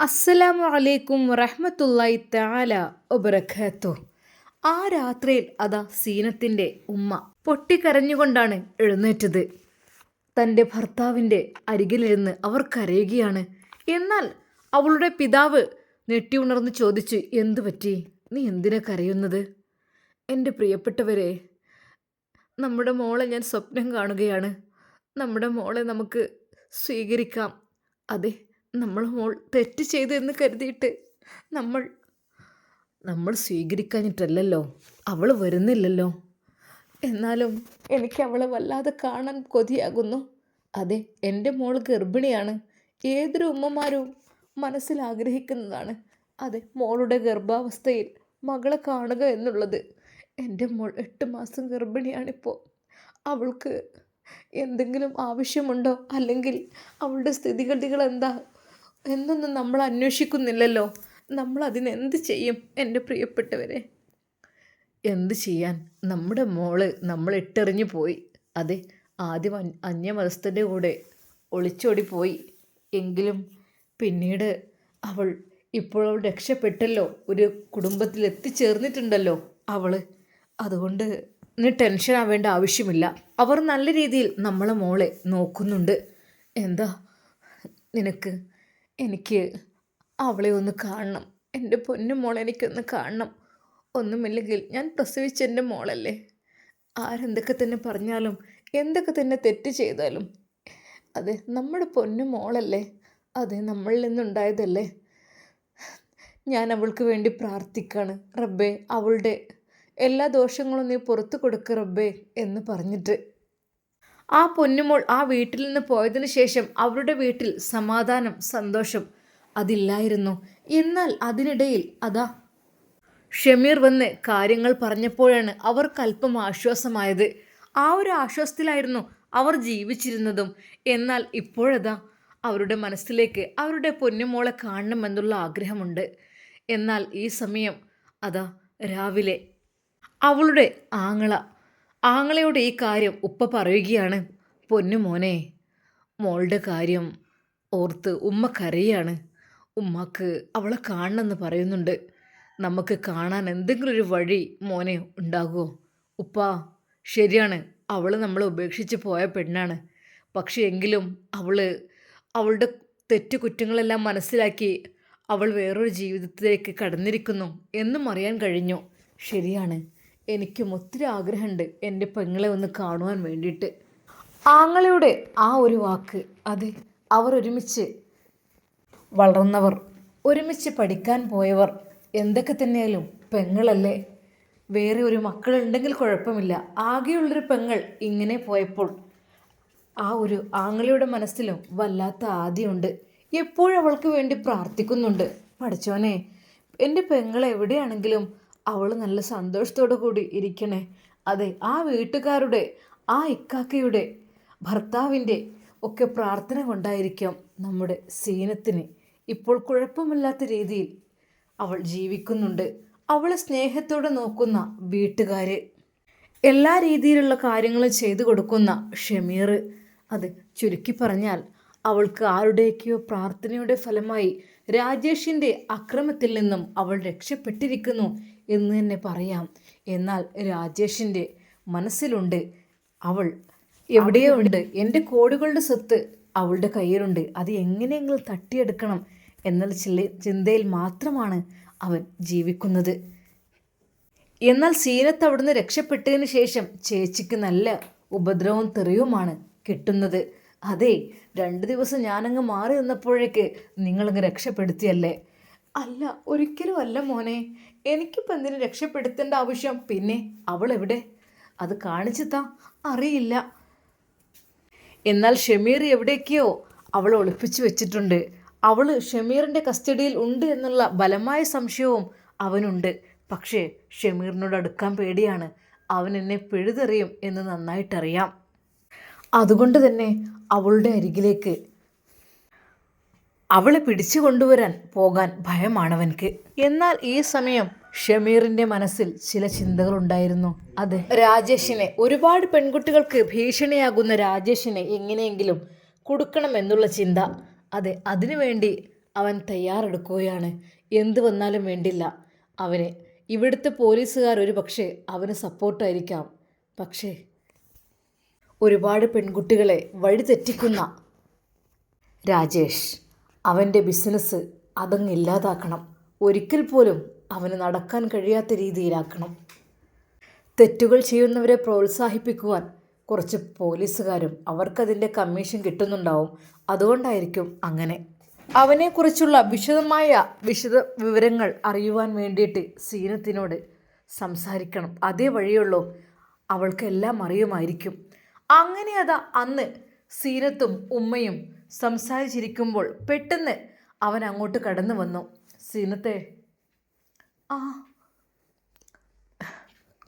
അസ്സലാമു അലൈക്കും വറഹ്മത്തുള്ളാഹി തആല വബറകാതുഹു. ആ രാത്രിയിൽ അതാ സീനത്തിൻ്റെ ഉമ്മ പൊട്ടിക്കരഞ്ഞുകൊണ്ടാണ് എഴുന്നേറ്റത്. തൻ്റെ ഭർത്താവിൻ്റെ അരികിലിരുന്ന് അവർ കരയുകയാണ്. എന്നാൽ അവളുടെ പിതാവ് ഞെട്ടിയുണർന്ന് ചോദിച്ചു, എന്തു പറ്റി? നീ എന്തിനാ കരയുന്നത്? എൻ്റെ പ്രിയപ്പെട്ടവരെ, നമ്മുടെ മോളെ ഞാൻ സ്വപ്നം കാണുകയാണ്. നമ്മുടെ മോളെ നമുക്ക് സ്വീകരിക്കാം. അതെ, നമ്മൾ മോൾ തെറ്റ് ചെയ്തു എന്ന് കരുതിയിട്ട് നമ്മൾ സ്വീകരിക്കാഞ്ഞിട്ടല്ലല്ലോ, അവൾ വരുന്നില്ലല്ലോ. എന്നാലും എനിക്ക് അവളെ വല്ലാതെ കാണാൻ കൊതിയാകുന്നു. അതെ, എൻ്റെ മോൾ ഗർഭിണിയാണ്. ഏതൊരു ഉമ്മമാരും മനസ്സിൽ ആഗ്രഹിക്കുന്നതാണ്. അതെ, മോളുടെ ഗർഭാവസ്ഥയിൽ മകളെ കാണുക എന്നുള്ളത്. എൻ്റെ മോൾ 8 മാസം ഗർഭിണിയാണിപ്പോൾ. അവൾക്ക് എന്തെങ്കിലും ആവശ്യമുണ്ടോ, അല്ലെങ്കിൽ അവളുടെ സ്ഥിതിഗതികൾ എന്താ എന്നൊന്നും നമ്മൾ അന്വേഷിക്കുന്നില്ലല്ലോ. നമ്മൾ അതിനെന്ത് ചെയ്യും എൻ്റെ പ്രിയപ്പെട്ടവരെ? എന്ത് ചെയ്യാൻ? നമ്മുടെ മോള് നമ്മൾ ഇട്ടെറിഞ്ഞു പോയി. അതെ, ആദ്യം അന്യമതസ്ഥൻ്റെ കൂടെ ഒളിച്ചോടി പോയി. എങ്കിലും പിന്നീട് ഇപ്പോൾ അവൾ രക്ഷപ്പെട്ടല്ലോ, ഒരു കുടുംബത്തിൽ എത്തിച്ചേർന്നിട്ടുണ്ടല്ലോ അവൾ. അതുകൊണ്ട് നീ ടെൻഷൻ ആവേണ്ട ആവശ്യമില്ല. അവർ നല്ല രീതിയിൽ നമ്മളെ മോളെ നോക്കുന്നുണ്ട്. എന്താ നിനക്ക്? എനിക്ക് അവളെ ഒന്ന് കാണണം. എൻ്റെ പൊന്നു മോളെ എനിക്കൊന്ന് കാണണം. ഒന്നുമില്ലെങ്കിൽ ഞാൻ പ്രസവിച്ച എൻ്റെ മോളല്ലേ. ആരെന്തൊക്കെ തന്നെ പറഞ്ഞാലും എന്തൊക്കെ തന്നെ തെറ്റ് ചെയ്താലും അതെ, നമ്മുടെ പൊന്നു മോളല്ലേ. അതെ, നമ്മളിൽ നിന്നുണ്ടായതല്ലേ. ഞാൻ അവൾക്ക് വേണ്ടി പ്രാർത്ഥിക്കാണ്. റബ്ബേ, അവളുടെ എല്ലാ ദോഷങ്ങളും നീ പുറത്തു കൊടുക്ക് റബ്ബേ എന്ന് പറഞ്ഞിട്ട് ആ പൊന്നുമോൾ ആ വീട്ടിൽ നിന്ന് പോയതിനു ശേഷം അവരുടെ വീട്ടിൽ സമാധാനം, സന്തോഷം അതില്ലായിരുന്നു. എന്നാൽ അതിനിടയിൽ അതാ ഷമീർ വന്ന് കാര്യങ്ങൾ പറഞ്ഞപ്പോഴാണ് അവർക്ക് അല്പം ആശ്വാസമായത്. ആ ഒരു ആശ്വാസത്തിലായിരുന്നു അവർ ജീവിച്ചിരുന്നതും. എന്നാൽ ഇപ്പോഴതാ അവരുടെ മനസ്സിലേക്ക് അവരുടെ പൊന്നുമോളെ കാണണമെന്നുള്ള ആഗ്രഹമുണ്ട്. എന്നാൽ ഈ സമയം അതാ രാവിലെ അവളുടെ ആങ്ങളയോട് ഈ കാര്യം ഉപ്പ പറയുകയാണ്. പൊന്നുമോനെ, മോളുടെ കാര്യം ഓർത്ത് ഉമ്മ കരയാണ്. ഉമ്മക്ക് അവളെ കാണണമെന്ന് പറയുന്നുണ്ട്. നമുക്ക് കാണാൻ എന്തെങ്കിലും ഒരു വഴി മോനെ ഉണ്ടാകുമോ? ഉപ്പാ, ശരിയാണ്, അവൾ നമ്മളെ ഉപേക്ഷിച്ച് പോയ പെണ്ണാണ്. പക്ഷേ എങ്കിലും അവളുടെ തെറ്റുകുറ്റങ്ങളെല്ലാം മനസ്സിലാക്കി അവൾ വേറൊരു ജീവിതത്തിലേക്ക് കടന്നിരിക്കുന്നു എന്നും അറിയാൻ കഴിഞ്ഞു. ശരിയാണ്, എനിക്കും ഒത്തിരി ആഗ്രഹമുണ്ട് എൻ്റെ പെങ്ങളെ ഒന്ന് കാണുവാൻ വേണ്ടിയിട്ട്. ആങ്ങളയുടെ ആ ഒരു വാക്ക്, അതെ, അവർ ഒരുമിച്ച് വളർന്നവർ, ഒരുമിച്ച് പഠിക്കാൻ പോയവർ, എന്തൊക്കെ തന്നെയാലും പെങ്ങളല്ലേ. വേറെ ഒരു മക്കളുണ്ടെങ്കിൽ കുഴപ്പമില്ല. ആകെയുള്ളൊരു പെങ്ങൾ ഇങ്ങനെ പോയപ്പോൾ ആ ഒരു ആങ്ങളയുടെ മനസ്സിലും വല്ലാത്ത ആദിയുണ്ട്. എപ്പോഴും അവൾക്ക് വേണ്ടി പ്രാർത്ഥിക്കുന്നുണ്ട്. പഠിച്ചോനെ, എൻ്റെ പെങ്ങളെ എവിടെയാണെങ്കിലും അവൾ നല്ല സന്തോഷത്തോടു കൂടി ഇരിക്കണേ. അതെ, ആ വീട്ടുകാരുടെ, ആ ഇക്കാക്കയുടെ, ഭർത്താവിൻ്റെ ഒക്കെ പ്രാർത്ഥന കൊണ്ടായിരിക്കാം നമ്മുടെ സീനത്തിന് ഇപ്പോൾ കുഴപ്പമില്ലാത്ത രീതിയിൽ അവൾ ജീവിക്കുന്നുണ്ട്. അവളെ സ്നേഹത്തോടെ നോക്കുന്ന വീട്ടുകാർ, എല്ലാ രീതിയിലുള്ള കാര്യങ്ങളും ചെയ്തു കൊടുക്കുന്ന ഷമീർ. അത് ചുരുക്കി പറഞ്ഞാൽ അവൾക്ക് ആരുടെയൊക്കെയോ പ്രാർത്ഥനയുടെ ഫലമായി രാജേഷിൻ്റെ അക്രമത്തിൽ നിന്നും അവൾ രക്ഷപ്പെട്ടിരിക്കുന്നു എന്ന് തന്നെ പറയാം. എന്നാൽ രാജേഷിൻ്റെ മനസ്സിലുണ്ട്, അവൾ എവിടെയോ ഉണ്ട്. എൻ്റെ കോടികളുടെ സ്വത്ത് അവളുടെ കയ്യിലുണ്ട്. അത് എങ്ങനെയെങ്കിലും തട്ടിയെടുക്കണം എന്നുള്ള ചിന്തയിൽ മാത്രമാണ് അവൻ ജീവിക്കുന്നത്. എന്നാൽ സീനത്ത് അവിടുന്ന് രക്ഷപ്പെട്ടതിന് ശേഷം ചേച്ചിക്ക് നല്ല ഉപദ്രവവും തെറിയുമാണ് കിട്ടുന്നത്. അതെ, 2 ദിവസം ഞാനങ്ങ് മാറി നിന്നപ്പോഴേക്ക് നിങ്ങളങ്ങ് രക്ഷപ്പെടുത്തിയല്ലേ? അല്ല, ഒരിക്കലും അല്ല മോനെ. എനിക്കിപ്പോൾ എന്തിനു രക്ഷപ്പെടുത്തേണ്ട ആവശ്യം? പിന്നെ അവൾ എവിടെ? അത് കാണിച്ചു താ. അറിയില്ല. എന്നാൽ ഷമീർ എവിടേക്കോ അവൾ ഒളിപ്പിച്ചു വെച്ചിട്ടുണ്ട്. അവൾ ഷമീറിൻ്റെ കസ്റ്റഡിയിൽ ഉണ്ട് എന്നുള്ള ബലമായ സംശയവും അവനുണ്ട്. പക്ഷേ ഷമീറിനോട് അടുക്കാൻ പേടിയാണ്. അവൻ എന്നെ പിഴുതെറിയും എന്ന് നന്നായിട്ടറിയാം. അതുകൊണ്ട് തന്നെ അവളുടെ അരികിലേക്ക് അവളെ പിടിച്ചു കൊണ്ടുവരാൻ പോകാൻ ഭയമാണവൻക്ക്. എന്നാൽ ഈ സമയം ഷമീറിൻ്റെ മനസ്സിൽ ചില ചിന്തകളുണ്ടായിരുന്നു. അത് രാജേഷിനെ, ഒരുപാട് പെൺകുട്ടികൾക്ക് ഭീഷണിയാകുന്ന രാജേഷിനെ എങ്ങനെയെങ്കിലും കൊടുക്കണമെന്നുള്ള ചിന്ത. അതെ, അതിനുവേണ്ടി അവൻ തയ്യാറെടുക്കുകയാണ്. എന്തു വന്നാലും വേണ്ടില്ല അവന്. ഇവിടുത്തെ പോലീസുകാർ ഒരു പക്ഷേ അവന് സപ്പോർട്ടായിരിക്കാം. പക്ഷേ ഒരുപാട് പെൺകുട്ടികളെ വഴിതെറ്റിക്കുന്ന രാജേഷ്, അവൻ്റെ ബിസിനസ് അതങ്ങ് ഇല്ലാതാക്കണം. ഒരിക്കൽ പോലും അവന് നടക്കാൻ കഴിയാത്ത രീതിയിലാക്കണം. തെറ്റുകൾ ചെയ്യുന്നവരെ പ്രോത്സാഹിപ്പിക്കുവാൻ കുറച്ച് പോലീസുകാരും അവർക്കതിൻ്റെ കമ്മീഷൻ കിട്ടുന്നുണ്ടാവും. അതുകൊണ്ടായിരിക്കും അങ്ങനെ. അവനെക്കുറിച്ചുള്ള വിവരങ്ങൾ അറിയുവാൻ വേണ്ടിയിട്ട് സീനത്തിനോട് സംസാരിക്കണം. അതേ വഴിയുള്ളൂ. അവൾക്കെല്ലാം അറിയുമായിരിക്കും. അങ്ങനെ അതാ അന്ന് സീനത്തും ഉമ്മയും സംസാരിച്ചിരിക്കുമ്പോൾ പെട്ടെന്ന് അവൻ അങ്ങോട്ട് കടന്നു വന്നു. സീനത്തെ, ആ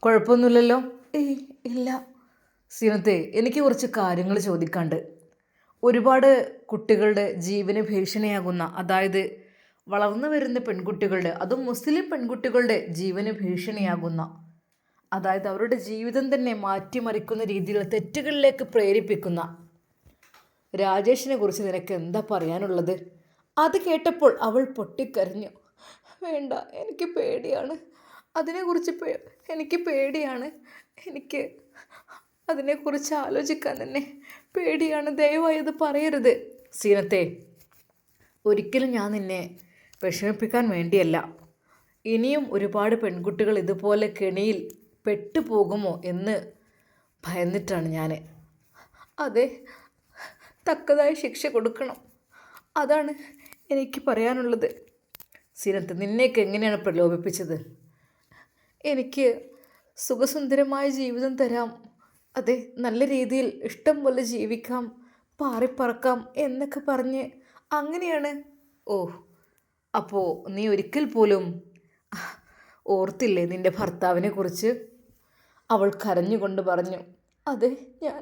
കുഴപ്പമൊന്നുമില്ലല്ലോ? ഏയ് ഇല്ല. സീനത്തെ, എനിക്ക് കുറച്ച് കാര്യങ്ങൾ ചോദിക്കാണ്ട്. ഒരുപാട് കുട്ടികളുടെ ജീവന് ഭീഷണിയാകുന്ന, അതായത് വളർന്നു വരുന്ന പെൺകുട്ടികളുടെ, അതും മുസ്ലിം പെൺകുട്ടികളുടെ ജീവന് ഭീഷണിയാകുന്ന, അതായത് അവരുടെ ജീവിതം തന്നെ മാറ്റിമറിക്കുന്ന രീതിയിൽ തെറ്റുകളിലേക്ക് പ്രേരിപ്പിക്കുന്ന രാജേഷിനെ കുറിച്ച് നിനക്ക് എന്താ പറയാനുള്ളത്? അത് കേട്ടപ്പോൾ അവൾ പൊട്ടിക്കരഞ്ഞു. വേണ്ട, എനിക്ക് പേടിയാണ്. അതിനെക്കുറിച്ച് എനിക്ക് പേടിയാണ്. എനിക്ക് അതിനെക്കുറിച്ച് ആലോചിക്കാൻ തന്നെ പേടിയാണ്. ദയവായി അത് പറയരുത്. സീനത്തെ, ഒരിക്കലും ഞാൻ നിന്നെ വിഷമിപ്പിക്കാൻ വേണ്ടിയല്ല. ഇനിയും ഒരുപാട് പെൺകുട്ടികൾ ഇതുപോലെ കെണിയിൽ പെട്ടുപോകുമോ എന്ന് ഭയന്നിട്ടാണ് ഞാൻ. അതെ, തക്കതായ ശിക്ഷ കൊടുക്കണം. അതാണ് എനിക്ക് പറയാനുള്ളത്. സീനത്ത്, നിന്നെയൊക്കെ എങ്ങനെയാണ് പ്രലോഭിപ്പിച്ചത്? എനിക്ക് സുഖസുന്ദരമായ ജീവിതം തരാം, അതെ, നല്ല രീതിയിൽ ഇഷ്ടം പോലെ ജീവിക്കാം, പാറിപ്പറക്കാം എന്നൊക്കെ പറഞ്ഞ് അങ്ങനെയാണ്. ഓ, അപ്പോൾ നീ ഒരിക്കൽ പോലും ഓർത്തില്ലേ നിൻ്റെ ഭർത്താവിനെ കുറിച്ച്? അവൾ കരഞ്ഞുകൊണ്ട് പറഞ്ഞു. അതെ, ഞാൻ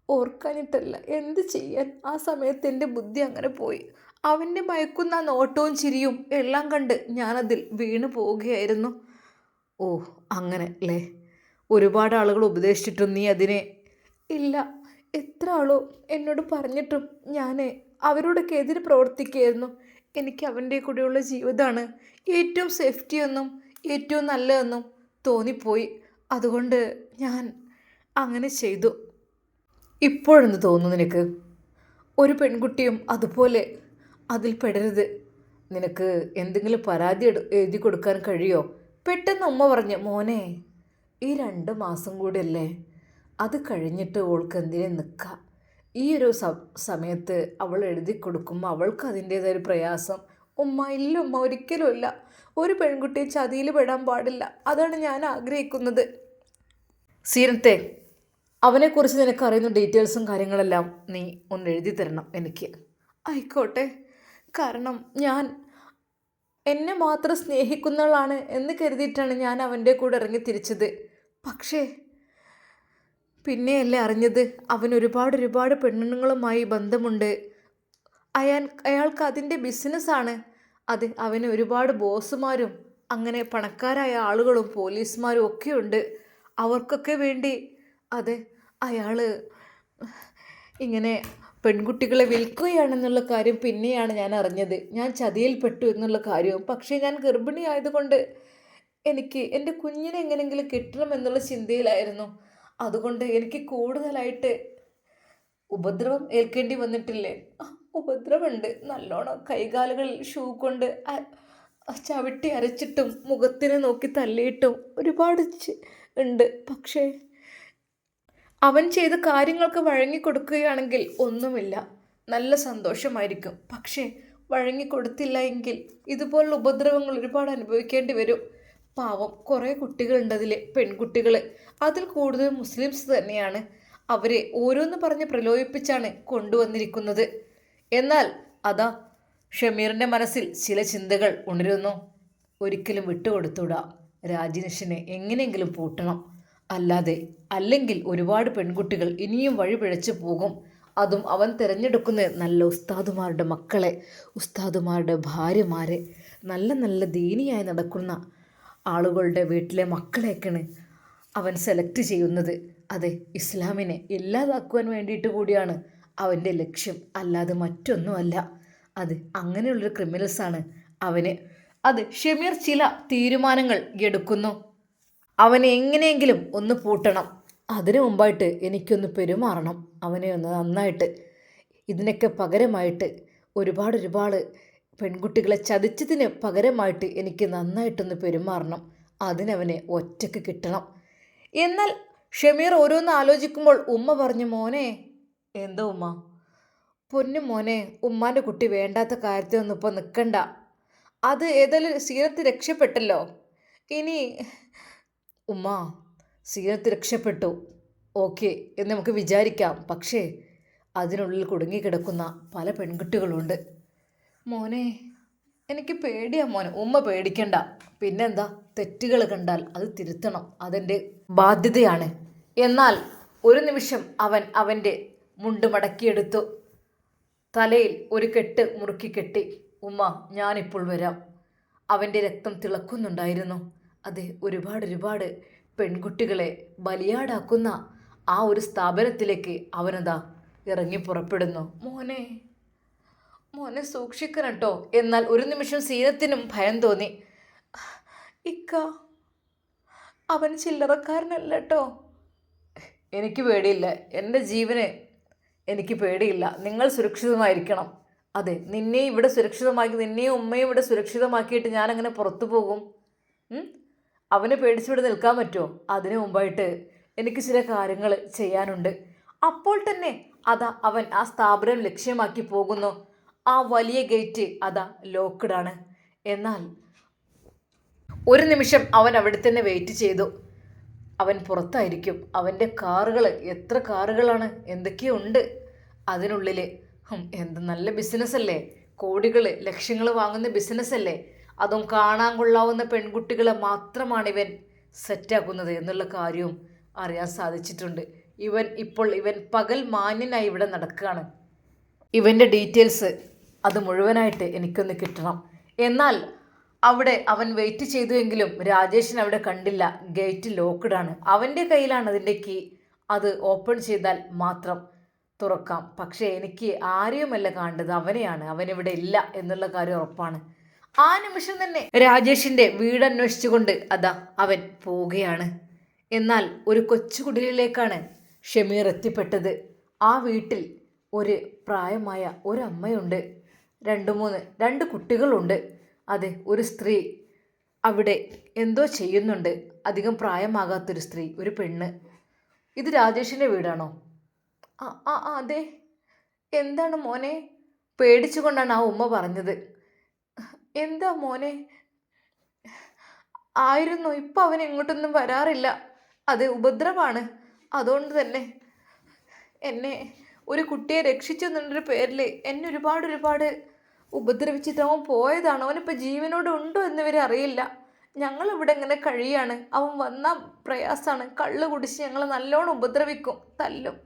ഓർക്കാനിട്ടല്ല, എന്ത് ചെയ്യാൻ. ആ സമയത്ത് എൻ്റെ ബുദ്ധി അങ്ങനെ പോയി. അവൻ്റെ മയക്കുന്ന നോട്ടവും ചിരിയും എല്ലാം കണ്ട് ഞാനതിൽ വീണു പോവുകയായിരുന്നു. ഓ, അങ്ങനെ അല്ലേ? ഒരുപാട് ആളുകൾ ഉപദേശിച്ചിട്ടും നീ അതിനെ ഇല്ല. എത്ര ആളോ എന്നോട് പറഞ്ഞിട്ടും ഞാൻ അവരോടൊക്കെ എതിര് പ്രവർത്തിക്കുകയായിരുന്നു. എനിക്ക് അവൻ്റെ കൂടെയുള്ള ജീവിതമാണ് ഏറ്റവും സേഫ്റ്റിയെന്നും ഏറ്റവും നല്ലതെന്നും തോന്നിപ്പോയി. അതുകൊണ്ട് ഞാൻ അങ്ങനെ ചെയ്തു. ഇപ്പോഴെന്ന് തോന്നുന്നു നിനക്ക്? ഒരു പെൺകുട്ടിയും അതുപോലെ അതിൽ പെടരുത്. നിനക്ക് എന്തെങ്കിലും പരാതി എഴുതി കൊടുക്കാൻ കഴിയോ? പെട്ടെന്ന് അമ്മ പറഞ്ഞു. മോനെ, ഈ 2 മാസം കൂടിയല്ലേ, അത് കഴിഞ്ഞിട്ട് ഓൾക്ക് എന്തിനെ നിൽക്കാം. ഈ ഒരു സമയത്ത് അവൾ എഴുതി കൊടുക്കുമ്പോൾ അവൾക്ക് അതിൻ്റേതായ ഒരു പ്രയാസം. ഉമ്മ, ഇല്ല ഉമ്മ, ഒരിക്കലും ഇല്ല. ഒരു പെൺകുട്ടി ചതിയിൽ പെടാൻ പാടില്ല. അതാണ് ഞാൻ ആഗ്രഹിക്കുന്നത്. സീനത്തെ, അവനെക്കുറിച്ച് നിനക്ക് അറിയുന്ന ഡീറ്റെയിൽസും കാര്യങ്ങളെല്ലാം നീ ഒന്ന് എഴുതി തരണം എനിക്ക്. ആയിക്കോട്ടെ. കാരണം ഞാൻ എന്നെ മാത്രം സ്നേഹിക്കുന്നവളാണ് എന്ന് കരുതിയിട്ടാണ് ഞാൻ അവൻ്റെ കൂടെ ഇറങ്ങി തിരിച്ചത്. പക്ഷേ പിന്നെയല്ലേ അറിഞ്ഞത് അവൻ ഒരുപാട് പെണ്ണുങ്ങളുമായി ബന്ധമുണ്ട്. അയാൾക്ക് അതിൻ്റെ ബിസിനസ്സാണ്. അത് അവന് ഒരുപാട് ബോസുമാരും അങ്ങനെ പണക്കാരായ ആളുകളും പോലീസുമാരും ഒക്കെ ഉണ്ട്. അവർക്കൊക്കെ വേണ്ടി അതെ, അയാൾ ഇങ്ങനെ പെൺകുട്ടികളെ വിൽക്കുകയാണെന്നുള്ള കാര്യം പിന്നെയാണ് ഞാൻ അറിഞ്ഞത്. ഞാൻ ചതിയിൽപ്പെട്ടു എന്നുള്ള കാര്യവും. പക്ഷേ ഞാൻ ഗർഭിണി ആയതുകൊണ്ട് എനിക്ക് എൻ്റെ കുഞ്ഞിനെ എങ്ങനെയെങ്കിലും കിട്ടണമെന്നുള്ള ചിന്തയിലായിരുന്നു. അതുകൊണ്ട് എനിക്ക് കൂടുതലായിട്ട് ഉപദ്രവം ഏൽക്കേണ്ടി വന്നിട്ടില്ലേ? ഉപദ്രവമുണ്ട് നല്ലോണം. കൈകാലുകളിൽ ഷൂ കൊണ്ട് ചവിട്ടി അരച്ചിട്ടും മുഖത്തിനെ നോക്കി തല്ലിയിട്ടും ഒരുപാട് ഉണ്ട്. പക്ഷേ അവൻ ചെയ്ത കാര്യങ്ങൾക്ക് വഴങ്ങിക്കൊടുക്കുകയാണെങ്കിൽ ഒന്നുമില്ല, നല്ല സന്തോഷമായിരിക്കും. പക്ഷേ വഴങ്ങിക്കൊടുത്തില്ല എങ്കിൽ ഇതുപോലുള്ള ഉപദ്രവങ്ങൾ ഒരുപാട് അനുഭവിക്കേണ്ടി വരും. പാവം കുറേ കുട്ടികളുണ്ട് അതിൽ, പെൺകുട്ടികൾ. അതിൽ കൂടുതൽ മുസ്ലിംസ് തന്നെയാണ്. അവരെ ഓരോന്ന് പറഞ്ഞ് പ്രലോഭിപ്പിച്ചാണ് കൊണ്ടുവന്നിരിക്കുന്നത്. എന്നാൽ അതാ ഷമീറിൻ്റെ മനസ്സിൽ ചില ചിന്തകൾ ഉണരുന്നു. ഒരിക്കലും വിട്ടുകൊടുത്തൂടാ. രാജിനിഷിനെ എങ്ങനെയെങ്കിലും പൂട്ടണം. അല്ലെങ്കിൽ ഒരുപാട് പെൺകുട്ടികൾ ഇനിയും വഴി പിഴച്ചു പോകും. അതും അവൻ തിരഞ്ഞെടുക്കുന്ന നല്ല ഉസ്താദുമാരുടെ മക്കളെ, ഉസ്താദുമാരുടെ ഭാര്യമാരെ, നല്ല ദീനിയായി നടക്കുന്ന ആളുകളുടെ വീട്ടിലെ മക്കളെയൊക്കെയാണ് അവൻ സെലക്ട് ചെയ്യുന്നത്. അതെ, ഇസ്ലാമിനെ ഇല്ലാതാക്കുവാൻ വേണ്ടിയിട്ട് കൂടിയാണ് അവൻ്റെ ലക്ഷ്യം, അല്ലാതെ മറ്റൊന്നുമല്ല. അത് അങ്ങനെയുള്ളൊരു ക്രിമിനൽസാണ് അവന്. അത് ഷമീർ ചില തീരുമാനങ്ങൾ എടുക്കുന്നു. അവനെ എങ്ങനെയെങ്കിലും ഒന്ന് പൂട്ടണം. അതിനു മുമ്പായിട്ട് എനിക്കൊന്ന് പെരുമാറണം അവനെ ഒന്ന് നന്നായിട്ട്. ഇതിനൊക്കെ പകരമായിട്ട് ഒരുപാട് ഒരുപാട് പെൺകുട്ടികളെ ചതിച്ചതിന് പകരമായിട്ട് എനിക്ക് നന്നായിട്ടൊന്ന് പെരുമാറണം. അതിനവനെ ഒറ്റയ്ക്ക് കിട്ടണം. എന്നാൽ ഷമീർ ഓരോന്ന് ആലോചിക്കുമ്പോൾ ഉമ്മ പറഞ്ഞു, മോനെ. എന്തോ ഉമ്മ? പൊന്നു മോനെ, ഉമ്മാൻ്റെ കുട്ടി വേണ്ടാത്ത കാര്യത്തിനൊന്നും ഇപ്പോൾ നിൽക്കണ്ട. അത് ഏതായാലും സീനത്ത് രക്ഷപ്പെട്ടല്ലോ. ഇനി ഉമ്മ, സീനത്ത് രക്ഷപ്പെട്ടു, ഓക്കെ എന്ന് നമുക്ക് വിചാരിക്കാം. പക്ഷേ അതിനുള്ളിൽ കുടുങ്ങിക്കിടക്കുന്ന പല പെൺകുട്ടികളുണ്ട് മോനെ. എനിക്ക് പേടിയാ മോനെ. ഉമ്മ പേടിക്കണ്ട. പിന്നെന്താ, തെറ്റുകൾ കണ്ടാൽ അത് തിരുത്തണം, അതെൻ്റെ ബാധ്യതയാണ്. എന്നാൽ ഒരു നിമിഷം അവൻ അവൻ്റെ മുണ്ട് മടക്കിയെടുത്തു. തലയിൽ ഒരു കെട്ട് മുറുക്കി കെട്ടി. ഉമ്മ, ഞാനിപ്പോൾ വരാം. അവൻ്റെ രക്തം തിളക്കുന്നുണ്ടായിരുന്നു. അതെ, ഒരുപാട് ഒരുപാട് പെൺകുട്ടികളെ ബലിയാടാക്കുന്ന ആ ഒരു സ്ഥാപനത്തിലേക്ക് അവനതാ ഇറങ്ങി പുറപ്പെടുന്നു. മോനെ, മോനെ സൂക്ഷിക്കണം കേട്ടോ. എന്നാൽ ഒരു നിമിഷം സീനത്തിനും ഭയം തോന്നി. ഇക്ക, അവൻ ചില്ലറക്കാരനല്ല കേട്ടോ. എനിക്ക് പേടിയില്ല, എൻ്റെ ജീവന് എനിക്ക് പേടിയില്ല. നിങ്ങൾ സുരക്ഷിതമായിരിക്കണം. അതെ, നിന്നെയും ഇവിടെ സുരക്ഷിതമാക്കി, നിന്നെയും ഉമ്മയും ഇവിടെ സുരക്ഷിതമാക്കിയിട്ട് ഞാനങ്ങനെ പുറത്തു പോകും? അവനെ പേടിച്ചിവിടെ നിൽക്കാൻ പറ്റുമോ? അതിനു മുമ്പായിട്ട് എനിക്ക് ചില കാര്യങ്ങൾ ചെയ്യാനുണ്ട്. അപ്പോൾ തന്നെ അതാ അവൻ ആ സ്ഥാപനം ലക്ഷ്യമാക്കി പോകുന്നു. ആ വലിയ ഗേറ്റ് അതാ ലോക്ക്ഡാണ്. എന്നാൽ ഒരു നിമിഷം അവൻ അവിടെ തന്നെ വെയിറ്റ് ചെയ്തു. അവൻ പുറത്തായിരിക്കും. അവൻ്റെ കാറുകൾ, എത്ര കാറുകളാണ്, എന്തൊക്കെയുണ്ട് അതിനുള്ളിൽ. എന്ത് നല്ല ബിസിനസ്സല്ലേ, കോടികൾ ലക്ഷങ്ങൾ വാങ്ങുന്ന ബിസിനസ്സല്ലേ. അതും കാണാൻ കൊള്ളാവുന്ന പെൺകുട്ടികളെ മാത്രമാണ് ഇവൻ സെറ്റാക്കുന്നത് എന്നുള്ള കാര്യവും അറിയാൻ സാധിച്ചിട്ടുണ്ട്. ഇവൻ പകൽ മാന്യനായി ഇവിടെ നടക്കുകയാണ്. ഇവൻ്റെ ഡീറ്റെയിൽസ് അത് മുഴുവനായിട്ട് എനിക്കൊന്ന് കിട്ടണം. എന്നാൽ അവിടെ അവൻ വെയിറ്റ് ചെയ്തുവെങ്കിലും രാജേഷിനെ അവിടെ കണ്ടില്ല. ഗേറ്റ് ലോക്ക്ഡാണ്. അവൻ്റെ കയ്യിലാണ് അതിൻ്റെ കീ. അത് ഓപ്പൺ ചെയ്താൽ മാത്രം തുറക്കാം. പക്ഷേ എനിക്ക് ആരെയുമല്ല കാണേണ്ടത്, അവനെയാണ്. അവനിവിടെ ഇല്ല എന്നുള്ള കാര്യം ഉറപ്പാണ്. ആ നിമിഷം തന്നെ രാജേഷിൻ്റെ വീട് അന്വേഷിച്ചുകൊണ്ട് അതാ അവൻ പോവുകയാണ്. എന്നാൽ ഒരു കൊച്ചുകുടിലേക്കാണ് ഷമീർ എത്തിപ്പെട്ടത്. ആ വീട്ടിൽ ഒരു പ്രായമായ ഒരമ്മയുണ്ട്. രണ്ട് കുട്ടികളുണ്ട്. അതെ, ഒരു സ്ത്രീ അവിടെ എന്തോ ചെയ്യുന്നുണ്ട്. അധികം പ്രായമാകാത്തൊരു സ്ത്രീ, ഒരു പെണ്ണ്. ഇത് രാജേഷിൻ്റെ വീടാണോ? അതെ. എന്താണ് മോനെ? പേടിച്ചുകൊണ്ടാണ് ആ ഉമ്മ പറഞ്ഞത്. എന്താ മോനെ? ആയിരുന്നു, ഇപ്പം അവൻ ഇങ്ങോട്ടൊന്നും വരാറില്ല. അത് ഉപദ്രവമാണ്. അതുകൊണ്ട് തന്നെ എന്നെ ഒരു കുട്ടിയെ രക്ഷിച്ചു എന്നൊരു പേരിൽ എന്നെ ഒരുപാട് ഉപദ്രവിച്ചിട്ട് അവൻ പോയതാണ്. അവനിപ്പോൾ ജീവനോട് ഉണ്ടോ എന്നിവരെ അറിയില്ല. ഞങ്ങളിവിടെ ഇങ്ങനെ കഴിയാണ്. അവൻ വന്ന പ്രയാസമാണ്. കള്ള് കുടിച്ച് ഞങ്ങൾ നല്ലോണം ഉപദ്രവിക്കും, തല്ലും.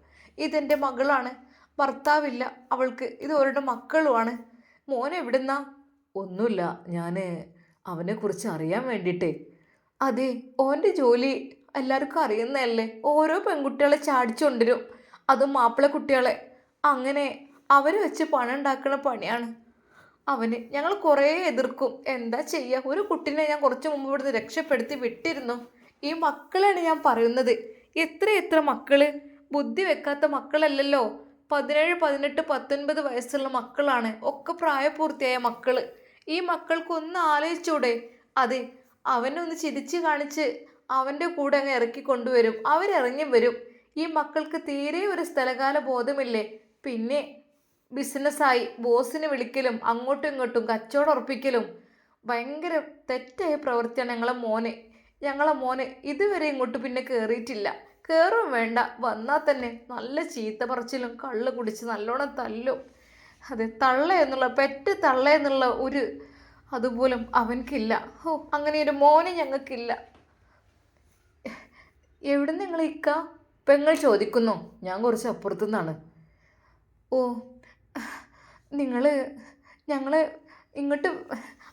ഇതെൻ്റെ മകളാണ്, ഭർത്താവില്ല അവൾക്ക്, ഇത് അവരുടെ മക്കളുമാണ്. മോനെ എവിടുന്നാ? ഒന്നുമില്ല, ഞാൻ അവനെക്കുറിച്ച് അറിയാൻ വേണ്ടിയിട്ടേ. അതെ, ഓൻ്റെ ജോലി എല്ലാവർക്കും അറിയുന്നതല്ലേ. ഓരോ പെൺകുട്ടികളെ ചാടിച്ചുകൊണ്ടിരും, അതും മാപ്പിള കുട്ടികളെ. അങ്ങനെ അവർ വെച്ച് പണം ഉണ്ടാക്കുന്ന പണിയാണ് അവന്. ഞങ്ങൾ കുറേ എതിർക്കും, എന്താ ചെയ്യുക. ഒരു കുട്ടീനെ ഞാൻ കുറച്ച് മുമ്പ് ഇവിടുന്ന് രക്ഷപ്പെടുത്തി വിട്ടിരുന്നു. ഈ മക്കളാണ് ഞാൻ പറയുന്നത്. എത്ര മക്കൾ, ബുദ്ധി വെക്കാത്ത മക്കളല്ലല്ലോ. 17, 18, 19 വയസ്സുള്ള മക്കളാണ്. ഒക്കെ പ്രായപൂർത്തിയായ മക്കൾ. ഈ മക്കൾക്കൊന്ന് ആലോചിച്ചൂടെ? അതെ, അവനൊന്ന് ചിരിച്ച് കാണിച്ച് അവൻ്റെ കൂടെ അങ്ങ് ഇറക്കി കൊണ്ടുവരും. അവരിറങ്ങി വരും. ഈ മക്കൾക്ക് തീരെ ഒരു സ്ഥലകാല ബോധമില്ലേ. പിന്നെ ബിസിനസ്സായി ബോസിനെ വിളിക്കലും അങ്ങോട്ടും ഇങ്ങോട്ടും കച്ചവടം ഉറപ്പിക്കലും ഭയങ്കര തെറ്റായ പ്രവൃത്തിയാണ് ഞങ്ങളെ മോനെ ഇതുവരെ ഇങ്ങോട്ട് പിന്നെ കയറിയിട്ടില്ല. കയറും വേണ്ട, വന്നാൽ തന്നെ നല്ല ചീത്ത പറച്ചിലും കള്ള് കുടിച്ച് നല്ലോണം തല്ലും. അതെ, പെറ്റ് തള്ള എന്നുള്ള ഒരു അതുപോലും അവൻക്കില്ല. അങ്ങനെ ഒരു മോനെ ഞങ്ങൾക്കില്ല. എവിടെ നിങ്ങൾ ഇക്ക? പെങ്ങൾ ചോദിക്കുന്നു. ഞാൻ കുറച്ച് അപ്പുറത്തുനിന്നാണ്. ഓ, ഞങ്ങൾ ഇങ്ങോട്ട്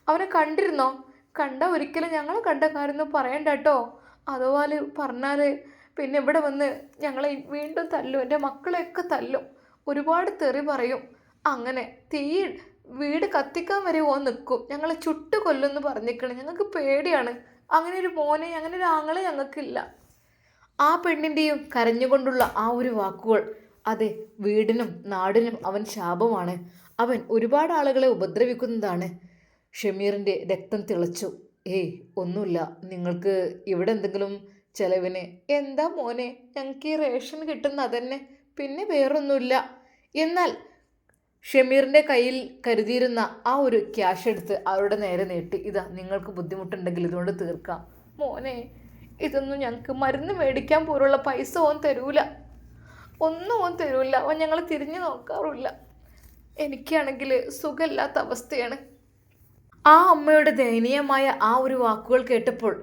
അവനെ കണ്ടിരുന്നോ? കണ്ട ഒരിക്കലും ഞങ്ങളെ കണ്ട കാര്യമൊന്നും പറയണ്ട കേട്ടോ. അതുപോലെ പറഞ്ഞാൽ പിന്നെ ഇവിടെ വന്ന് ഞങ്ങളെ വീണ്ടും തല്ലും, എൻ്റെ മക്കളെയൊക്കെ തല്ലും, ഒരുപാട് തെറി പറയും. അങ്ങനെ വീട് കത്തിക്കാൻ വരെ ഓൻ നിൽക്കും, ഞങ്ങളെ ചുട്ട് കൊല്ലുമെന്ന് പറഞ്ഞിരിക്കണം, ഞങ്ങൾക്ക് പേടിയാണ്. അങ്ങനെ ഒരു മോനെ, അങ്ങനെ ഒരു ആങ്ങളെ ഞങ്ങൾക്കില്ല. ആ പെണ്ണിൻ്റെയും കരഞ്ഞുകൊണ്ടുള്ള ആ ഒരു വാക്കുകൾ, അതെ, വീടിനും നാടിനും അവൻ ശാപമാണ്. അവൻ ഒരുപാട് ആളുകളെ ഉപദ്രവിക്കുന്നതാണ്. ഷമീറിൻ്റെ രക്തം തിളച്ചു. ഏയ് ഒന്നുമില്ല, നിങ്ങൾക്ക് ഇവിടെ എന്തെങ്കിലും ചെലവിന്. എന്താ മോനെ, ഞങ്ങൾക്ക് ഈ റേഷൻ കിട്ടുന്ന അതന്നെ, പിന്നെ വേറൊന്നുമില്ല. എന്നാൽ ഷമീറിൻ്റെ കയ്യിൽ കരുതിയിരുന്ന ആ ഒരു ക്യാഷ് എടുത്ത് അവരുടെ നേരെ നീട്ടി. ഇതാ, നിങ്ങൾക്ക് ബുദ്ധിമുട്ടുണ്ടെങ്കിൽ ഇതുകൊണ്ട് തീർക്കാം. മോനെ, ഇതൊന്നും ഞങ്ങൾക്ക് മരുന്ന് മേടിക്കാൻ പോലുള്ള പൈസ ഓൻ തരൂല, ഒന്നും ഓൻ തരൂല. അവൻ ഞങ്ങൾ തിരിഞ്ഞു നോക്കാറില്ല. എനിക്കാണെങ്കിൽ സുഖമില്ലാത്ത അവസ്ഥയാണ്. ആ അമ്മയുടെ ദയനീയമായ ആ ഒരു വാക്കുകൾ കേട്ടപ്പോൾ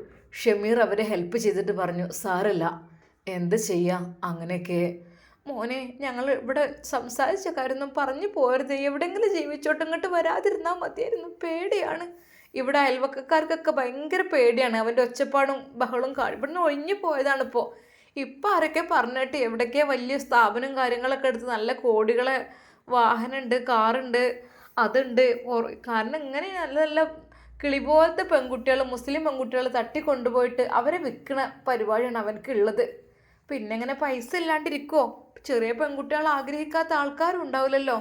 ഷമീർ അവരെ ഹെൽപ്പ് ചെയ്തിട്ട് പറഞ്ഞു, സാരല്ല, എന്ത് ചെയ്യാം, അങ്ങനെയൊക്കെ. മോനെ, ഞങ്ങൾ ഇവിടെ സംസാരിച്ച കാര്യമൊന്നും പറഞ്ഞു പോരുത്, എവിടെയെങ്കിലും ജീവിച്ചോട്ട് ഇങ്ങോട്ട് വരാതിരുന്നാൽ മതിയായിരുന്നു, പേടിയാണ്. ഇവിടെ അയൽവക്കക്കാർക്കൊക്കെ ഭയങ്കര പേടിയാണ്, അവൻ്റെ ഒച്ചപ്പാടും ബഹളും ഇവിടുന്ന് ഒഴിഞ്ഞു പോയതാണിപ്പോൾ. ഇപ്പം ആരൊക്കെ പറഞ്ഞിട്ട് എവിടേക്കോ വലിയ സ്ഥാപനം കാര്യങ്ങളൊക്കെ എടുത്ത് നല്ല കോടികളെ വാഹനമുണ്ട്, കാറുണ്ട്, അതുണ്ട്. കാരണം ഇങ്ങനെ നല്ല നല്ല കിളി പോലത്തെ പെൺകുട്ടികൾ, മുസ്ലിം പെൺകുട്ടികൾ തട്ടിക്കൊണ്ടുപോയിട്ട് അവരെ വിൽക്കണ പരിപാടിയാണ് അവനക്കുള്ളത്. പിന്നെ ഇങ്ങനെ പൈസ ഇല്ലാണ്ടിരിക്കുമോ? ചെറിയ പെൺകുട്ടികൾ ആഗ്രഹിക്കാത്ത ആൾക്കാരും ഉണ്ടാവില്ലല്ലോ.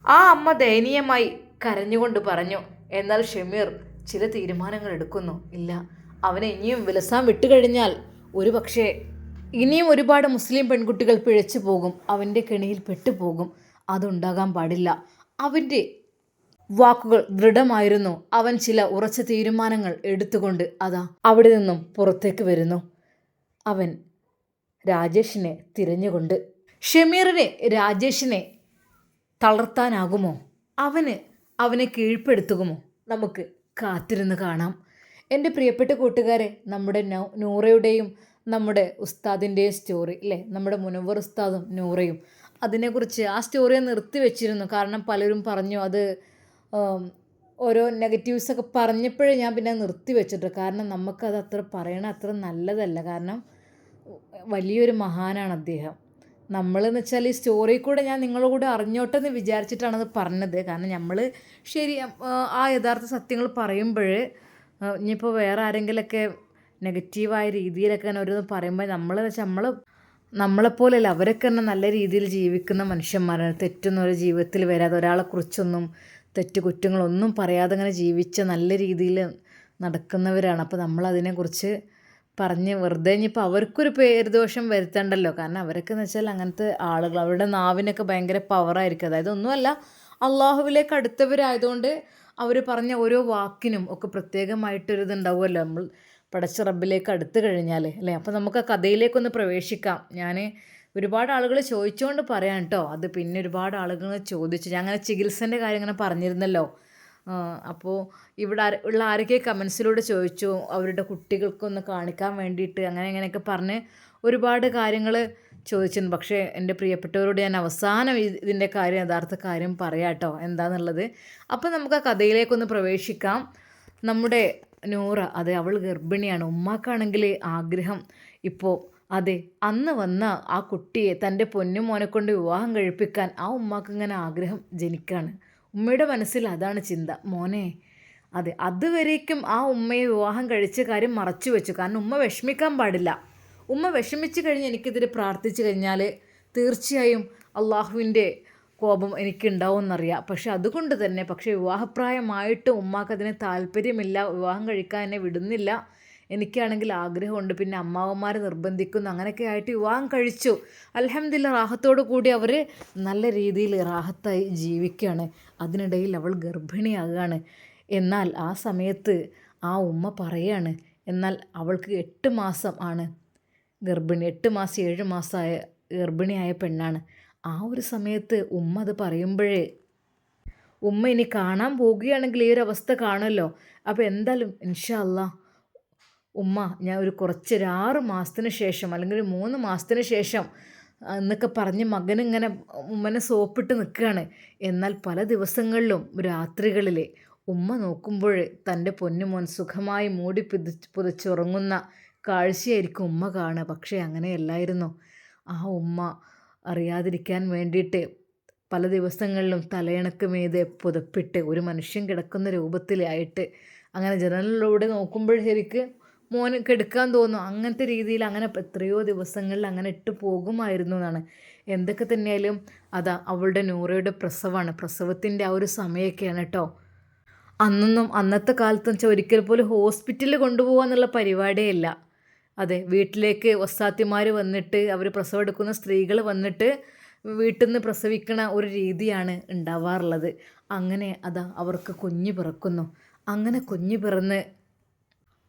ആ അമ്മ ദയനീയമായി കരഞ്ഞുകൊണ്ട് പറഞ്ഞു. എന്നാൽ ഷമീർ ചില തീരുമാനങ്ങൾ എടുക്കുന്നു. ഇല്ല, അവനെ ഇനിയും വിലസാൻ വിട്ടുകഴിഞ്ഞാൽ ഒരു പക്ഷേ ഇനിയും ഒരുപാട് മുസ്ലിം പെൺകുട്ടികൾ പിഴച്ചു പോകും, അവൻ്റെ കെണിയിൽ പെട്ടുപോകും. അതുണ്ടാകാൻ പാടില്ല. അവൻ്റെ വാക്കുകൾ ദൃഢമായിരുന്നു. അവൻ ചില ഉറച്ച തീരുമാനങ്ങൾ എടുത്തുകൊണ്ട് അതാ അവിടെ നിന്നും പുറത്തേക്ക് വരുന്നു. അവൻ രാജേഷിനെ തിരഞ്ഞുകൊണ്ട്. ഷമീറിന് രാജേഷിനെ തളർത്താനാകുമോ? അവനെ കീഴ്പ്പെടുത്തുമോ? നമുക്ക് കാത്തിരുന്ന് കാണാം. എൻ്റെ പ്രിയപ്പെട്ട കൂട്ടുകാരെ, നമ്മുടെ നൂറയുടെയും നമ്മുടെ ഉസ്താദിൻ്റെയും സ്റ്റോറി അല്ലേ, നമ്മുടെ മുനവ്വർ ഉസ്താദും നൂറയും, അതിനെക്കുറിച്ച് ആ സ്റ്റോറിയെ നിർത്തി വെച്ചിരുന്നു. കാരണം പലരും പറഞ്ഞു അത് ഓരോ നെഗറ്റീവ്സൊക്കെ പറഞ്ഞപ്പോഴേ ഞാൻ പിന്നെ നിർത്തി വെച്ചിട്ട്. കാരണം നമുക്കത് അത്ര പറയണ അത്ര നല്ലതല്ല. കാരണം വലിയൊരു മഹാനാണ് അദ്ദേഹം. നമ്മളെന്ന് വെച്ചാൽ ഈ സ്റ്റോറി കൂടെ ഞാൻ നിങ്ങളുടെ കൂടെ അറിഞ്ഞോട്ടെ എന്ന് വിചാരിച്ചിട്ടാണത് പറഞ്ഞത്. കാരണം നമ്മൾ ശരി ആ യഥാർത്ഥ സത്യങ്ങൾ പറയുമ്പോൾ ഇനിയിപ്പോൾ വേറെ ആരെങ്കിലുമൊക്കെ നെഗറ്റീവായ രീതിയിലൊക്കെ തന്നെ ഓരോന്ന് പറയുമ്പോൾ നമ്മളെന്ന് വെച്ചാൽ നമ്മളെപ്പോലെയല്ല, അവരൊക്കെ തന്നെ നല്ല രീതിയിൽ ജീവിക്കുന്ന മനുഷ്യന്മാരാണ്. തെറ്റൊന്നും ഒരു ജീവിതത്തിൽ വരാതെ, ഒരാളെക്കുറിച്ചൊന്നും തെറ്റ് കുറ്റങ്ങളൊന്നും പറയാതെ അങ്ങനെ ജീവിച്ച നല്ല രീതിയിൽ നടക്കുന്നവരാണ്. അപ്പോൾ നമ്മളതിനെക്കുറിച്ച് പറഞ്ഞ് വെറുതെ ഇനിയിപ്പോൾ അവർക്കൊരു പേരുദോഷം വരുത്തണ്ടല്ലോ. കാരണം അവരൊക്കെ എന്ന് വെച്ചാൽ അങ്ങനത്തെ ആളുകൾ, അവരുടെ നാവിനൊക്കെ ഭയങ്കര പവറായിരിക്കും. അതായത് ഒന്നുമല്ല, അള്ളാഹുവിലേക്ക് അടുത്തവരായതുകൊണ്ട് അവർ പറഞ്ഞ ഓരോ വാക്കിനും ഒക്കെ പ്രത്യേകമായിട്ടൊരിതുണ്ടാവുമല്ലോ. നമ്മൾ പടച്ച റബ്ബിലേക്ക് അടുത്ത് കഴിഞ്ഞാൽ അല്ലേ. അപ്പോൾ നമുക്ക് ആ കഥയിലേക്കൊന്ന് പ്രവേശിക്കാം. ഞാൻ ഒരുപാട് ആളുകൾ ചോദിച്ചുകൊണ്ട് പറയാം കേട്ടോ. അത് പിന്നെ ഒരുപാട് ആളുകൾ ചോദിച്ചു. ഞാൻ അങ്ങനെ ചികിത്സേൻ്റെ കാര്യം ഇങ്ങനെ പറഞ്ഞിരുന്നല്ലോ. അപ്പോൾ ഇവിടെ ഉള്ള ആരൊക്കെ കമൻസിലൂടെ ചോദിച്ചു അവരുടെ കുട്ടികൾക്കൊന്ന് കാണിക്കാൻ വേണ്ടിയിട്ട്, അങ്ങനെ ഇങ്ങനെയൊക്കെ പറഞ്ഞ് ഒരുപാട് കാര്യങ്ങൾ ചോദിച്ചിട്ടുണ്ട്. പക്ഷേ എൻ്റെ പ്രിയപ്പെട്ടവരോട് ഞാൻ അവസാനം ഇതിൻ്റെ കാര്യം, യഥാർത്ഥ കാര്യം പറയാം കേട്ടോ എന്താണെന്നുള്ളത്. അപ്പോൾ നമുക്ക് ആ കഥയിലേക്കൊന്ന് പ്രവേശിക്കാം. നമ്മുടെ നൂറ, അതെ, അവൾ ഗർഭിണിയാണ്. ഉമ്മാക്കാണെങ്കിൽ ആഗ്രഹം ഇപ്പോൾ, അതെ, അന്ന് വന്ന ആ കുട്ടിയെ തൻ്റെ പൊന്നുമോനെ കൊണ്ട് വിവാഹം കഴിപ്പിക്കാൻ ആ ഉമ്മാക്ക് ഇങ്ങനെ ആഗ്രഹം ജനിക്കുകയാണ്. ഉമ്മയുടെ മനസ്സിൽ അതാണ് ചിന്ത. മോനെ, അതെ, അതുവരേക്കും ആ ഉമ്മയെ വിവാഹം കഴിച്ച കാര്യം മറച്ചു വെച്ചു. കാരണം ഉമ്മ വിഷമിക്കാൻ പാടില്ല. ഉമ്മ വിഷമിച്ച് കഴിഞ്ഞ് എനിക്കെതിരെ പ്രാർത്ഥിച്ചു കഴിഞ്ഞാൽ തീർച്ചയായും അള്ളാഹുവിൻ്റെ കോപം എനിക്കുണ്ടാവും എന്നറിയാം. പക്ഷെ അതുകൊണ്ട് തന്നെ വിവാഹപ്രായമായിട്ട് ഉമ്മാക്കതിന് താല്പര്യമില്ല, വിവാഹം കഴിക്കാൻ എന്നെ വിടുന്നില്ല. എനിക്കാണെങ്കിൽ ആഗ്രഹമുണ്ട്, പിന്നെ അമ്മാവന്മാർ നിർബന്ധിക്കുന്നു, അങ്ങനെയൊക്കെ ആയിട്ട് വിവാഹം കഴിച്ചു. അൽഹംദുലില്ലാ, റാഹത്തോടു കൂടി അവർ നല്ല രീതിയിൽ റാഹത്തായി ജീവിക്കുകയാണ്. അതിനിടയിൽ അവൾ ഗർഭിണിയാകുകയാണ്. എന്നാൽ ആ സമയത്ത് ആ ഉമ്മ പറയാണ്, എന്നാൽ അവൾക്ക് 8 മാസം ആണ് ഗർഭിണി, 8 മാസം 7 മാസമായ ഗർഭിണിയായ പെണ്ണാണ്. ആ ഒരു സമയത്ത് ഉമ്മ അത് പറയുമ്പോഴേ, ഉമ്മ ഇനി കാണാൻ പോവുകയാണെങ്കിൽ ഈ ഒരു അവസ്ഥ കാണുമല്ലോ. അപ്പോൾ എന്തായാലും ഇൻഷാ അല്ലാ ഉമ്മ, ഞാൻ ഒരു 6 മാസത്തിന് ശേഷം അല്ലെങ്കിൽ ഒരു 3 മാസത്തിന് ശേഷം എന്നൊക്കെ പറഞ്ഞ് മകനിങ്ങനെ ഉമ്മനെ സോപ്പിട്ട് നിൽക്കുകയാണ്. എന്നാൽ പല ദിവസങ്ങളിലും രാത്രികളിൽ ഉമ്മ നോക്കുമ്പോൾ തൻ്റെ പൊന്നുമോൻ സുഖമായി മൂടി പുതച്ചുറങ്ങുന്ന കാഴ്ചയായിരിക്കും ഉമ്മ കാണുക. പക്ഷേ അങ്ങനെയല്ലായിരുന്നു. ആ ഉമ്മ അറിയാതിരിക്കാൻ വേണ്ടിയിട്ട് പല ദിവസങ്ങളിലും തലയണക്ക് മീതെ പുതപ്പിട്ട് ഒരു മനുഷ്യൻ കിടക്കുന്ന രൂപത്തിലായിട്ട് അങ്ങനെ ജനലിലൂടെ നോക്കുമ്പോൾ ശരിക്ക് മോന് കെടുക്കാൻ തോന്നും. അങ്ങനത്തെ രീതിയിൽ അങ്ങനെ എത്രയോ ദിവസങ്ങളിൽ അങ്ങനെ ഇട്ട് പോകുമായിരുന്നു എന്നാണ്. എന്തൊക്കെ തന്നെയായാലും അതാ അവളുടെ നൂറയുടെ പ്രസവമാണ്. പ്രസവത്തിൻ്റെ ആ ഒരു സമയമൊക്കെയാണ് കേട്ടോ. അന്നൊന്നും അന്നത്തെ കാലത്തെന്ന് വെച്ചാൽ ഒരിക്കൽ പോലും ഹോസ്പിറ്റലിൽ കൊണ്ടുപോകുക എന്നുള്ള പരിപാടിയേ ഇല്ല. അതെ, വീട്ടിലേക്ക് ഒസ്താത്തിമാർ വന്നിട്ട് അവർ പ്രസവം എടുക്കുന്ന സ്ത്രീകൾ വന്നിട്ട് വീട്ടിൽ നിന്ന് പ്രസവിക്കണ ഒരു രീതിയാണ് ഉണ്ടാവാറുള്ളത്. അങ്ങനെ അതാ അവർക്ക് കുഞ്ഞ് പിറക്കുന്നു. അങ്ങനെ കുഞ്ഞ് പിറന്ന്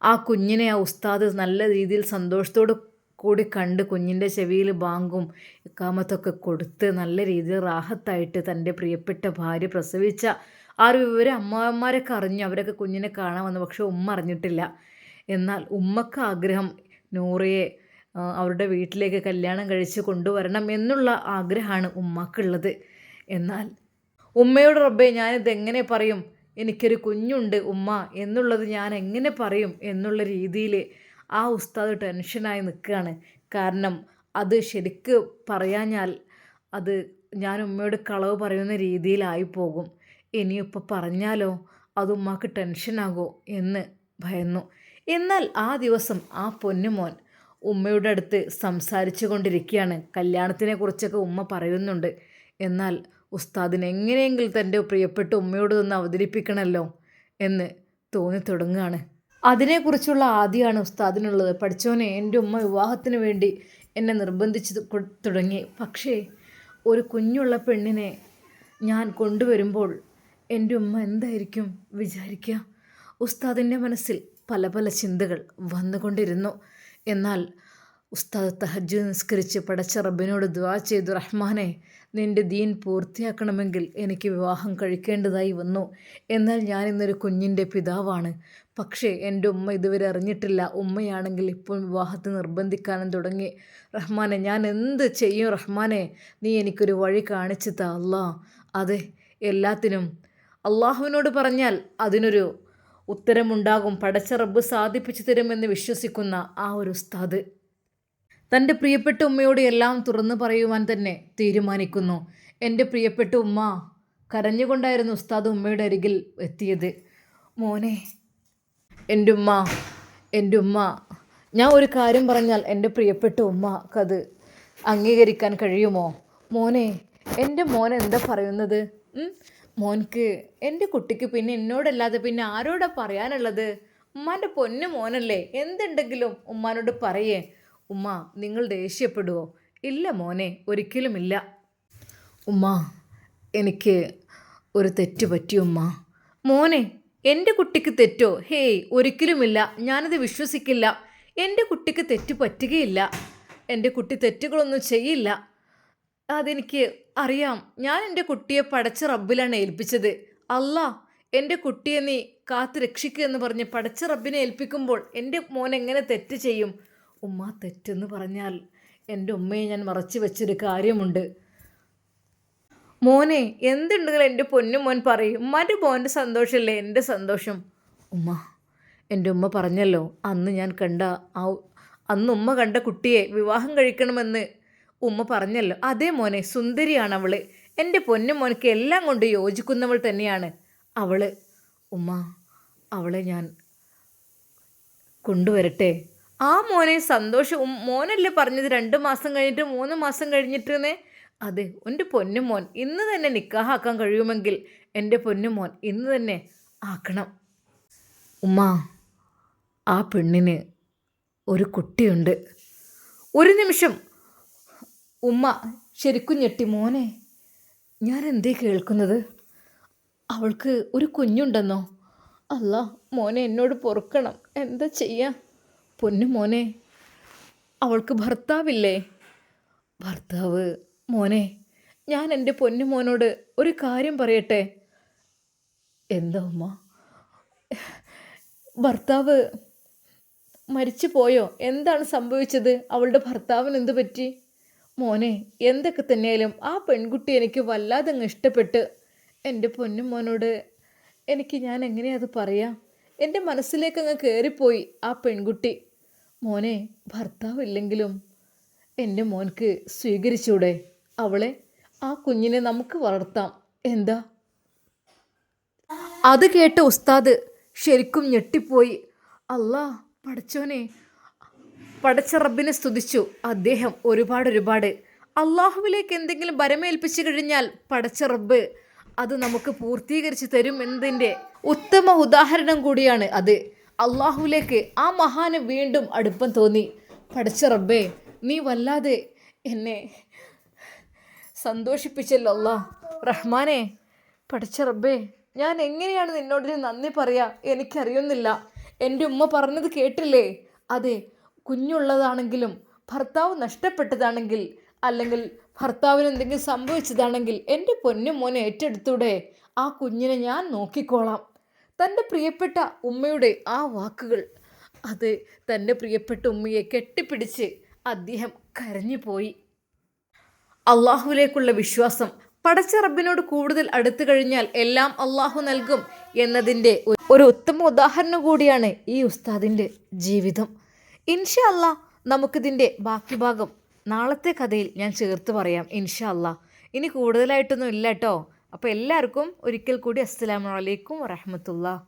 ആ കുഞ്ഞിനെ ആ ഉസ്താദ് നല്ല രീതിയിൽ സന്തോഷത്തോട് കൂടി കണ്ട് കുഞ്ഞിൻ്റെ ചെവിയിൽ ബാങ്കും ഇക്കാമത്തൊക്കെ കൊടുത്ത് നല്ല രീതിയിൽ റാഹത്തായിട്ട് തൻ്റെ പ്രിയപ്പെട്ട ഭാര്യ പ്രസവിച്ച ആ ഒരു വിവരം അമ്മമാരൊക്കെ അറിഞ്ഞു. അവരൊക്കെ കുഞ്ഞിനെ കാണാൻ വന്നു. പക്ഷെ ഉമ്മ അറിഞ്ഞിട്ടില്ല. എന്നാൽ ഉമ്മക്ക് ആഗ്രഹം നൂറയെ അവരുടെ വീട്ടിലേക്ക് കല്യാണം കഴിച്ച് കൊണ്ടുവരണം എന്നുള്ള ആഗ്രഹമാണ് ഉമ്മക്കുള്ളത്. എന്നാൽ ഉമ്മയോട് റബ്ബേ ഞാനിതെങ്ങനെ പറയും, എനിക്കൊരു കുഞ്ഞുണ്ട് ഉമ്മ എന്നുള്ളത് ഞാൻ എങ്ങനെ പറയും എന്നുള്ള രീതിയിൽ ആ ഉസ്താദ് ടെൻഷനായി നിൽക്കുകയാണ്. കാരണം അത് ശരിക്ക് പറയാഞ്ഞാൽ അത് ഞാൻ ഉമ്മയോട് കളവ് പറയുന്ന രീതിയിലായി പോകും. ഇനിയിപ്പോൾ പറഞ്ഞാലോ അത് ഉമ്മാക്ക് ടെൻഷനാകോ എന്ന് ഭയന്നു. എന്നാൽ ആ ദിവസം ആ പൊന്നുമോൻ ഉമ്മയുടെ അടുത്ത് സംസാരിച്ചു കൊണ്ടിരിക്കുകയാണ്. കല്യാണത്തിനെ കുറിച്ചൊക്കെ ഉമ്മ പറയുന്നുണ്ട്. എന്നാൽ ഉസ്താദിന് എങ്ങനെയെങ്കിലും തൻ്റെ പ്രിയപ്പെട്ട ഉമ്മയോട് ഒന്ന് അവതരിപ്പിക്കണമല്ലോ എന്ന് തോന്നി തുടങ്ങുകയാണ്. അതിനെക്കുറിച്ചുള്ള ആദ്യമാണ് ഉസ്താദിനുള്ളത്. പഠിച്ചോനെ, എൻ്റെ ഉമ്മ വിവാഹത്തിന് വേണ്ടി എന്നെ നിർബന്ധിച്ച് തുടങ്ങി. പക്ഷേ ഒരു കുഞ്ഞുള്ള പെണ്ണിനെ ഞാൻ കൊണ്ടുവരുമ്പോൾ എൻ്റെ ഉമ്മ എന്തായിരിക്കും വിചാരിക്കുക? ഉസ്താദിൻ്റെ മനസ്സിൽ പല പല ചിന്തകൾ വന്നുകൊണ്ടിരുന്നു. എന്നാൽ ഉസ്താദ് തഹജ്ജുദ് നിസ്കരിച്ച് പടച്ച റബ്ബിനോട് ദുആ ചെയ്തു, റഹ്മാനെ നിൻ്റെ ദീൻ പൂർത്തിയാക്കണമെങ്കിൽ എനിക്ക് വിവാഹം കഴിക്കേണ്ടതായി വന്നു. എന്നാൽ ഞാൻ ഇന്നൊരു കുഞ്ഞിൻ്റെ പിതാവാണ്. പക്ഷേ എൻ്റെ ഉമ്മ ഇതുവരെ അറിഞ്ഞിട്ടില്ല. ഉമ്മയാണെങ്കിൽ ഇപ്പോൾ വിവാഹത്തിന് നിർബന്ധിക്കാനും തുടങ്ങി. റഹ്മാനെ ഞാൻ എന്ത് ചെയ്യും? റഹ്മാനെ നീ എനിക്കൊരു വഴി കാണിച്ചു താ അല്ലാ. അതെ, എല്ലാത്തിനും അള്ളാഹുവിനോട് പറഞ്ഞാൽ അതിനൊരു ഉത്തരമുണ്ടാകും. പടച്ച റബ്ബ് സാധിപ്പിച്ചു തരുമെന്ന് വിശ്വസിക്കുന്ന ആ ഒരു ഉസ്താദ് തൻ്റെ പ്രിയപ്പെട്ട ഉമ്മയോട് എല്ലാം തുറന്നു പറയുവാൻ തന്നെ തീരുമാനിക്കുന്നു. എൻ്റെ പ്രിയപ്പെട്ട ഉമ്മ കരഞ്ഞുകൊണ്ടായിരുന്നു ഉസ്താദ് ഉമ്മയുടെ അരികിൽ എത്തിയത്. മോനെ, എൻ്റെ ഉമ്മ, എൻ്റെ ഉമ്മ, ഞാൻ ഒരു കാര്യം പറഞ്ഞാൽ എൻ്റെ പ്രിയപ്പെട്ട ഉമ്മക്കത് അംഗീകരിക്കാൻ കഴിയുമോ? മോനെ, എൻ്റെ മോൻ എന്താ പറയുന്നത്? മോൻക്ക്, എൻ്റെ കുട്ടിക്ക് പിന്നെ എന്നോടല്ലാതെ പിന്നെ ആരോടാ പറയാനുള്ളത്? ഉമ്മാൻ്റെ പൊന്നു മോനല്ലേ, എന്തുണ്ടെങ്കിലും ഉമ്മാനോട് പറയേ. ഉമ്മ, നിങ്ങൾ ദേഷ്യപ്പെടുവോ? ഇല്ല മോനെ, ഒരിക്കലുമില്ല. ഉമ്മ, എനിക്ക് ഒരു തെറ്റ് പറ്റി ഉമ്മ. മോനെ, എൻ്റെ കുട്ടിക്ക് തെറ്റോ? ഹേയ്, ഒരിക്കലുമില്ല. ഞാനത് വിശ്വസിക്കില്ല. എൻ്റെ കുട്ടിക്ക് തെറ്റ് പറ്റുകയില്ല. എൻ്റെ കുട്ടി തെറ്റുകളൊന്നും ചെയ്യില്ല. അതെനിക്ക് അറിയാം. ഞാൻ എൻ്റെ കുട്ടിയെ പടച്ച റബ്ബിലാണ് ഏൽപ്പിച്ചത്. അല്ലാ, എൻ്റെ കുട്ടിയെ നീ കാത്ത് രക്ഷിക്കുക എന്ന് പറഞ്ഞ് പടച്ച റബ്ബിനെ ഏൽപ്പിക്കുമ്പോൾ എൻ്റെ മോൻ എങ്ങനെ തെറ്റ് ചെയ്യും? ഉമ്മ, തെറ്റെന്ന് പറഞ്ഞാൽ എൻ്റെ ഉമ്മയെ ഞാൻ മറച്ചു വെച്ചൊരു കാര്യമുണ്ട്. മോനെ, എന്തുണ്ടെങ്കിലും എൻ്റെ പൊന്നു മോൻ പറയും. ഉമ്മാൻ്റെ മോൻ്റെ സന്തോഷമല്ലേ എൻ്റെ സന്തോഷം. ഉമ്മ, എൻ്റെ ഉമ്മ പറഞ്ഞല്ലോ, അന്ന് ഉമ്മ കണ്ട കുട്ടിയെ വിവാഹം കഴിക്കണമെന്ന് ഉമ്മ പറഞ്ഞല്ലോ. അതേ മോനെ, സുന്ദരിയാണ് അവൾ. എൻ്റെ പൊന്നു മോനക്ക് എല്ലാം കൊണ്ട് യോജിക്കുന്നവൾ തന്നെയാണ് അവൾ. ഉമ്മ, അവളെ ഞാൻ കൊണ്ടുവരട്ടെ? ആ മോനെ സന്തോഷം. മോനല്ലേ പറഞ്ഞത് 2 മാസം കഴിഞ്ഞിട്ട് 3 മാസം കഴിഞ്ഞിട്ടെന്നേ? അതെ, എൻ്റെ പൊന്നുമോൻ ഇന്ന് തന്നെ നിക്കാഹാക്കാൻ കഴിയുമെങ്കിൽ എൻ്റെ പൊന്നുമോൻ ഇന്ന് തന്നെ ആക്കണം. ഉമ്മ, ആ പെണ്ണിന് ഒരു കുട്ടിയുണ്ട്. ഒരു നിമിഷം ഉമ്മ ശരിക്കും ഞെട്ടി. മോനെ, ഞാൻ എന്തേ കേൾക്കുന്നത്? അവൾക്ക് ഒരു കുഞ്ഞുണ്ടെന്നോ? അല്ലാ, മോനെ എന്നോട് പൊറുക്കണം. എന്താ ചെയ്യാ? പൊന്നു മോനെ, അവൾക്ക് ഭർത്താവില്ലേ? ഭർത്താവ്? മോനെ, ഞാൻ എൻ്റെ പൊന്നു മോനോട് ഒരു കാര്യം പറയട്ടെ? എന്താ ഉമ്മ? ഭർത്താവ് മരിച്ചു പോയോ? എന്താണ് സംഭവിച്ചത്? അവളുടെ ഭർത്താവിന് എന്ത് പറ്റി? മോനെ, എന്തൊക്കെ തന്നെയായാലും ആ പെൺകുട്ടി എനിക്ക് വല്ലാതെ അങ്ങ് ഇഷ്ടപ്പെട്ട്. എൻ്റെ പൊന്നു മോനോട് ഞാൻ എങ്ങനെയാ അത് പറയാം? എൻ്റെ മനസ്സിലേക്ക് അങ്ങ് കയറിപ്പോയി ആ പെൺകുട്ടി. മോനെ, ഭർത്താവില്ലെങ്കിലും എൻ്റെ മോൻക്ക് സ്വീകരിച്ചൂടെ അവളെ? ആ കുഞ്ഞിനെ നമുക്ക് വളർത്താം. എന്താ? അത് കേട്ട ഉസ്താദ് ശരിക്കും ഞെട്ടിപ്പോയി. അല്ലാ, പടച്ചോനെ, പടച്ച റബ്ബിനെ സ്തുതിച്ചു. അദ്ദേഹം ഒരുപാട് അള്ളാഹുവിലേക്ക് എന്തെങ്കിലും ഭരമേൽപ്പിച്ചു കഴിഞ്ഞാൽ പടച്ച റബ്ബ് അത് നമുക്ക് പൂർത്തീകരിച്ച് തരും എന്നതിൻ്റെ ഉത്തമ ഉദാഹരണം കൂടിയാണ് അത്. അള്ളാഹുവിലേക്ക് ആ മഹാന് വീണ്ടും അടുപ്പം തോന്നി. പടച്ച റബ്ബേ, നീ വല്ലാതെ എന്നെ സന്തോഷിപ്പിച്ചല്ലോ അല്ലാ. റഹ്മാനെ, പടച്ച റബ്ബേ, ഞാൻ എങ്ങനെയാണ് നിന്നോട് നന്ദി പറയാ? എനിക്കറിയുന്നില്ല. എൻ്റെ ഉമ്മ പറഞ്ഞത് കേട്ടില്ലേ? അതെ, കുഞ്ഞുള്ളതാണെങ്കിലും ഭർത്താവ് നഷ്ടപ്പെട്ടതാണെങ്കിൽ അല്ലെങ്കിൽ ഭർത്താവിന് എന്തെങ്കിലും സംഭവിച്ചതാണെങ്കിൽ എൻ്റെ പൊന്നു മോനെ ഏറ്റെടുത്തൂടെ? ആ കുഞ്ഞിനെ ഞാൻ നോക്കിക്കോളാം. തൻ്റെ പ്രിയപ്പെട്ട ഉമ്മയുടെ ആ വാക്കുകൾ, അത് തൻ്റെ പ്രിയപ്പെട്ട ഉമ്മയെ കെട്ടിപ്പിടിച്ച് അദ്ദേഹം കരഞ്ഞുപോയി. അള്ളാഹുവിലേക്കുള്ള വിശ്വാസം, പടച്ച റബ്ബിനോട് കൂടുതൽ അടുത്തു കഴിഞ്ഞാൽ എല്ലാം അള്ളാഹു നൽകും എന്നതിൻ്റെ ഒരു ഉത്തമ ഉദാഹരണം കൂടിയാണ് ഈ ഉസ്താദിൻ്റെ ജീവിതം. ഇൻഷാ അല്ലാ, നമുക്കിതിൻ്റെ ബാക്കി ഭാഗം നാളത്തെ കഥയിൽ ഞാൻ ചേർത്ത് പറയാം ഇൻഷാ അല്ലാ. ഇനി കൂടുതലായിട്ടൊന്നും ഇല്ല കേട്ടോ. അപ്പോൾ എല്ലാവർക്കും ഒരിക്കൽ കൂടി അസ്സലാമു അലൈക്കും വറഹ്മത്തുള്ളാഹി.